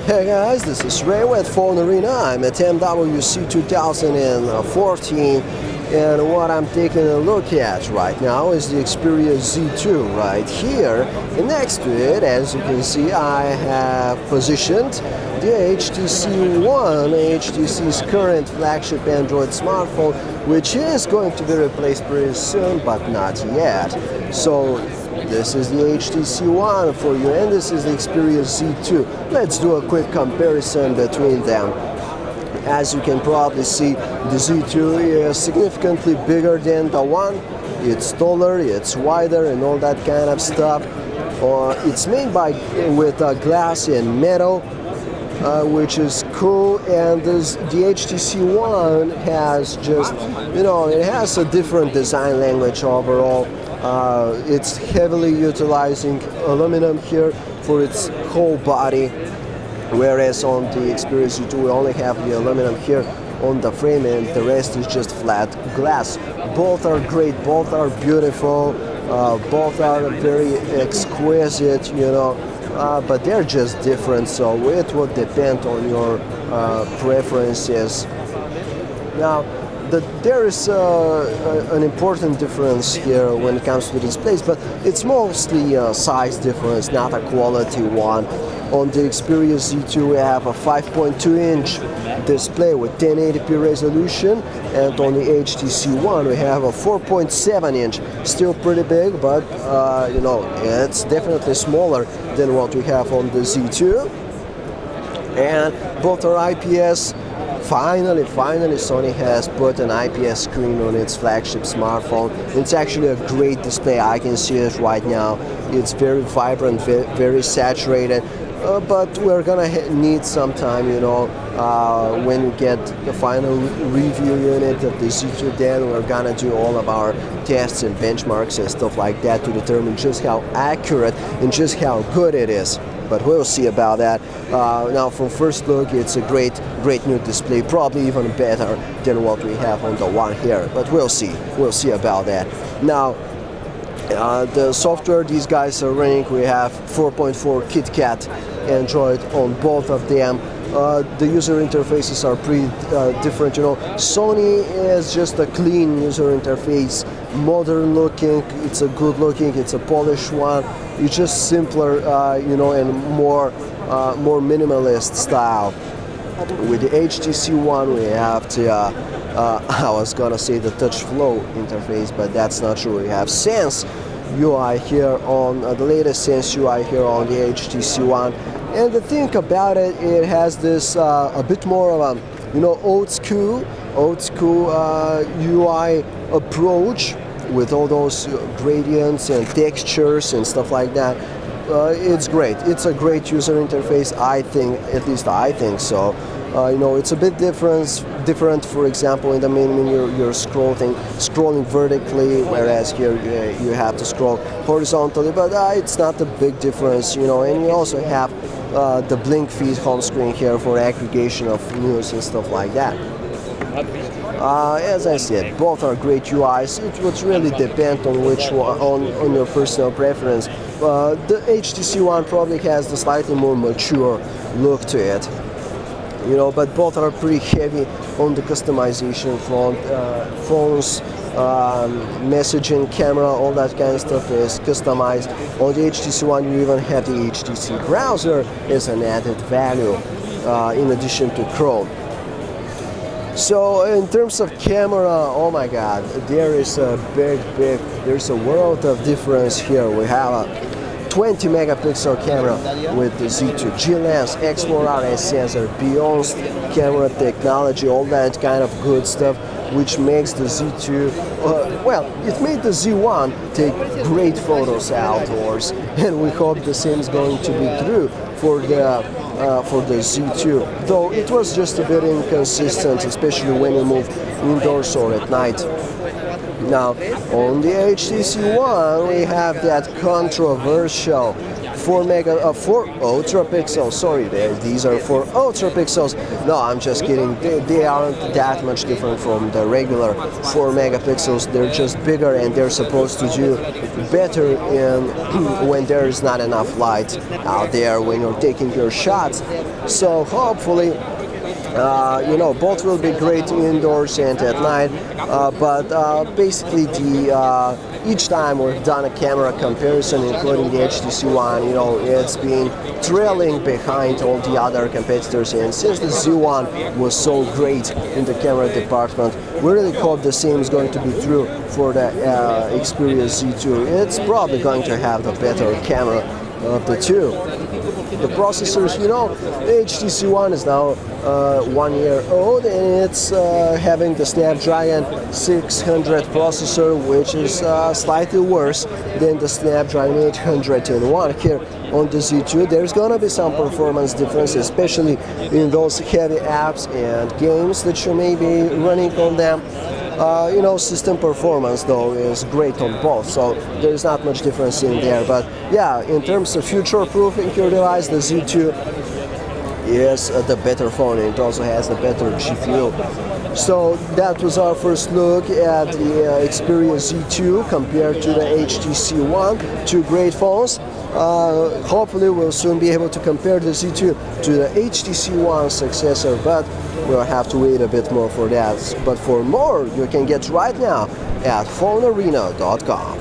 Hey guys, this is Ray with Phone Arena. I'm at MWC 2014, and what I'm taking a look at right now is the Xperia Z2 right here. And next to it, as you can see, I have positioned the HTC One, HTC's current flagship Android smartphone, which is going to be replaced pretty soon, but not yet. So this is the HTC One for you, and this is the Xperia Z2. Let's do a quick comparison between them. As you can probably see, the Z2 is significantly bigger than the One. It's taller, it's wider, and all that kind of stuff. It's made with glass and metal, which is cool, and the HTC One has just, it has a different design language overall. It's heavily utilizing aluminum here for its whole body, whereas on the Xperia Z2 we only have the aluminum here on the frame and the rest is just flat glass. Both are great, both are beautiful, both are very exquisite, but they're just different, so it will depend on your preferences. Now, there is an important difference here when it comes to displays, but it's mostly a size difference, not a quality one. On the Xperia Z2 we have a 5.2-inch display with 1080p resolution, and on the HTC One we have a 4.7-inch, still pretty big, but it's definitely smaller than what we have on the Z2. And both are IPS. Finally, Sony has put an IPS screen on its flagship smartphone. It's actually a great display. I can see it right now. It's very vibrant, very saturated. But we're gonna need some time, when we get the final review unit of the Z2, then we're gonna do all of our tests and benchmarks and stuff like that to determine just how accurate and just how good it is. But we'll see about that. Now, from first look, it's a great new display, probably even better than what we have on the One here. But we'll see about that. Now, the software these guys are running, we have 4.4 KitKat Android on both of them. The user interfaces are pretty different. Sony is just a clean user interface, modern looking. It's a good looking, it's a polished one. It's just simpler, and more minimalist style. With the HTC One, we have the I was gonna say the touch flow interface, but that's not true. We have Sense UI here on the latest Sense UI here on the HTC One. And the thing about it, it has this a bit more of a old school UI approach with all those gradients and textures and stuff like that. It's great. It's a great user interface, I think. At least I think so. It's a bit different. For example, in the main menu, you're scrolling vertically, whereas here you have to scroll horizontally. But it's not a big difference, And you also have the blink feed home screen here for aggregation of news and stuff like that. As I said, both are great UIs. It would really depend on which one, on your personal preference. The HTC One probably has the slightly more mature look to it. But both are pretty heavy on the customization front. Phones, messaging, camera, all that kind of stuff is customized. On the HTC One, you even have the HTC browser as an added value in addition to Chrome. So in terms of camera, oh my God, there's a world of difference here. We have a 20 megapixel camera with the Z2, G-Lens, X4RS sensor, beyond camera technology, all that kind of good stuff, which makes the Z2, it made the Z1 take great photos outdoors, and we hope the same is going to be true for the Z2, though it was just a bit inconsistent, especially when you move indoors or at night. Now, on the HTC One, we have that controversial 4 ultra pixels. Sorry, these are 4 ultra pixels. No, I'm just kidding. They aren't that much different from the regular 4 megapixels. They're just bigger, and they're supposed to do better in when there is not enough light out there when you're taking your shots. So hopefully, you know, both will be great indoors and at night, but basically each time we've done a camera comparison, including the HTC One, you know, it's been trailing behind all the other competitors, and since the Z1 was so great in the camera department, we really hope the same is going to be true for the Xperia Z2. It's probably going to have the better camera of the two. The processors, you know, the HTC One is now 1 year old, and it's having the Snapdragon 600 processor, which is slightly worse than the Snapdragon 801 here on the Z2. There's gonna be some performance difference, especially in those heavy apps and games that you may be running on them. You know, system performance though is great on both, so there's not much difference in there. But yeah, in terms of future-proofing your device, the Z2 is the better phone, and it also has the better GPU. So that was our first look at the Xperia Z2 compared to the HTC One. Two great phones. Hopefully we'll soon be able to compare the Z2 to the HTC One successor, but we'll have to wait a bit more for that. But for more, you can get right now at phonearena.com.